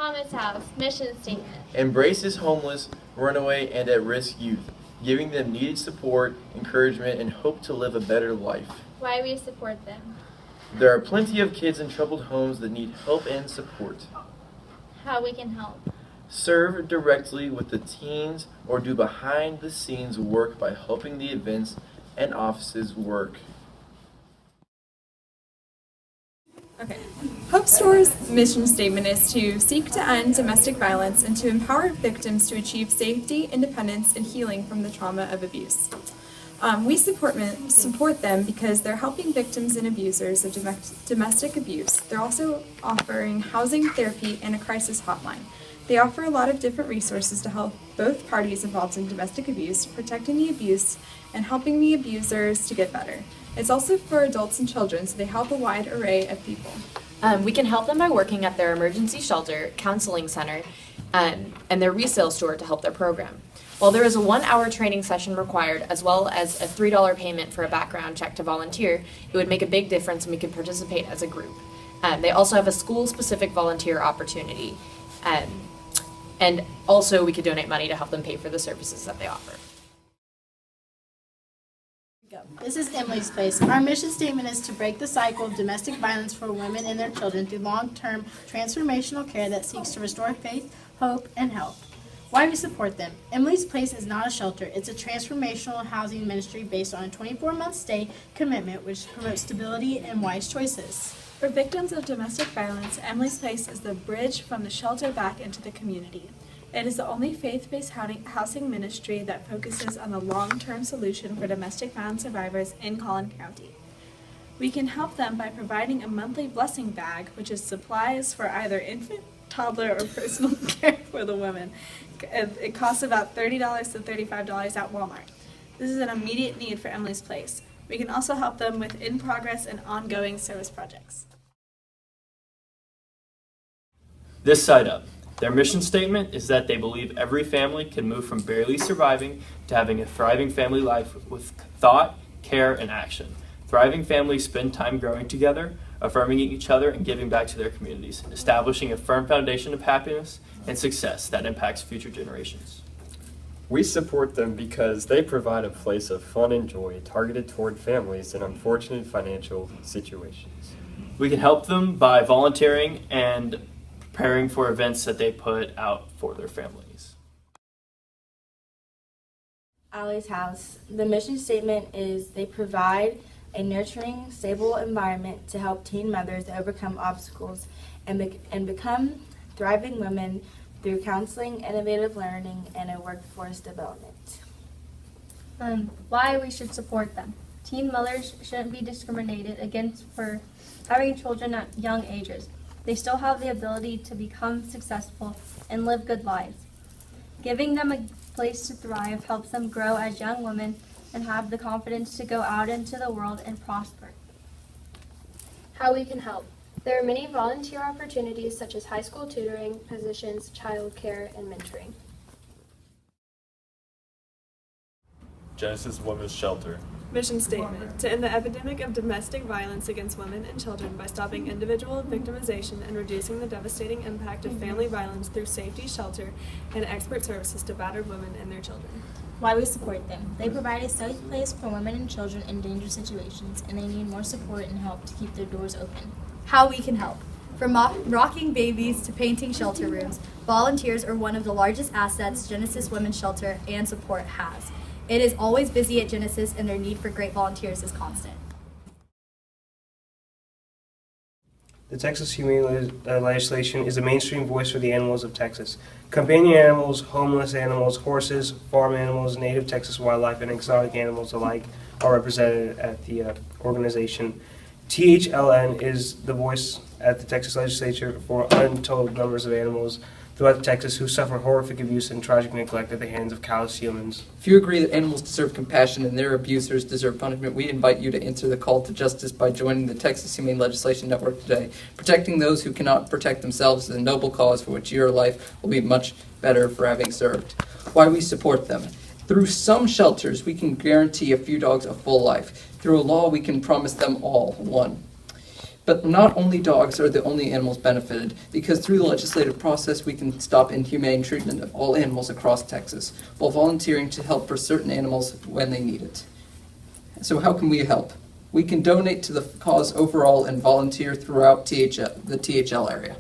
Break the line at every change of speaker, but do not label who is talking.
Thomas House mission statement
embraces homeless, runaway, and at-risk youth, giving them needed support, encouragement, and hope to live a better life.
why we support them,
There are plenty of kids in troubled homes that need help and support.
how we can help,
Serve directly with the teens or do behind-the-scenes work by helping the events and offices work.
Okay. Hope Store's mission statement is to seek to end domestic violence and to empower victims to achieve safety, independence, and healing from the trauma of abuse. We support them because they're helping victims and abusers of domestic abuse. They're also offering housing, therapy, and a crisis hotline. They offer a lot of different resources to help both parties involved in domestic abuse, protecting the abused, and helping the abusers to get better. It's also for adults and children, so they help a wide array of people.
We can help them by working at their emergency shelter, counseling center, and their resale store to help their program. While there is a 1-hour training session required, as well as a $3 payment for a background check to volunteer, it would make a big difference and we could participate as a group. They also have a school-specific volunteer opportunity. And also we could donate money to help them pay for the services that they offer.
This is Emily's Place. Our mission statement is to break the cycle of domestic violence for women and their children through long-term transformational care that seeks to restore faith, hope, and help. Why we support them. Emily's Place is not a shelter. It's a transformational housing ministry based on a 24-month stay commitment which promotes stability and wise choices.
For victims of domestic violence, Emily's Place is the bridge from the shelter back into the community. It is the only faith-based housing ministry that focuses on the long-term solution for domestic violence survivors in Collin County. We can help them by providing a monthly blessing bag, which is supplies for either infant, toddler, or personal care for the women. It costs about $30 to $35 at Walmart. This is an immediate need for Emily's Place. We can also help them with in-progress and ongoing service projects.
This side up. Their mission statement is that they believe every family can move from barely surviving to having a thriving family life with thought, care, and action. Thriving families spend time growing together, affirming each other, and giving back to their communities, establishing a firm foundation of happiness and success that impacts future generations.
We support them because they provide a place of fun and joy targeted toward families in unfortunate financial situations.
We can help them by volunteering and preparing for events that they put out for their families.
Allie's House. The mission statement is they provide a nurturing, stable environment to help teen mothers overcome obstacles and become thriving women through counseling, innovative learning, and a workforce development.
Why we should support them. Teen mothers shouldn't be discriminated against for having children at young ages. They still have the ability to become successful and live good lives. Giving them a place to thrive helps them grow as young women and have the confidence to go out into the world and prosper.
How we can help. There are many volunteer opportunities such as high school tutoring, positions, child care, and mentoring.
Genesis Women's Shelter.
Mission statement: to end the epidemic of domestic violence against women and children by stopping individual victimization and reducing the devastating impact of family violence through safety, shelter, and expert services to battered women and their children.
Why we support them. They provide a safe place for women and children in dangerous situations, and they need more support and help to keep their doors open.
How we can help. From rocking babies to painting shelter rooms, volunteers are one of the largest assets Genesis Women's Shelter and Support has. It is always busy at Genesis, and their need for great volunteers is constant.
The Texas Humane legislation is a mainstream voice for the animals of Texas. Companion animals, homeless animals, horses, farm animals, native Texas wildlife, and exotic animals alike are represented at the organization. THLN is the voice at the Texas legislature for untold numbers of animals throughout Texas who suffer horrific abuse and tragic neglect at the hands of callous humans.
If you agree that animals deserve compassion and their abusers deserve punishment, we invite you to answer the call to justice by joining the Texas Humane Legislation Network today. Protecting those who cannot protect themselves is a noble cause for which your life will be much better for having served. Why we support them. Through some shelters, we can guarantee a few dogs a full life. Through a law, we can promise them all. 1. But not only dogs are the only animals benefited, because through the legislative process we can stop inhumane treatment of all animals across Texas, while volunteering to help for certain animals when they need it. So how can we help? We can donate to the cause overall and volunteer throughout the THL area.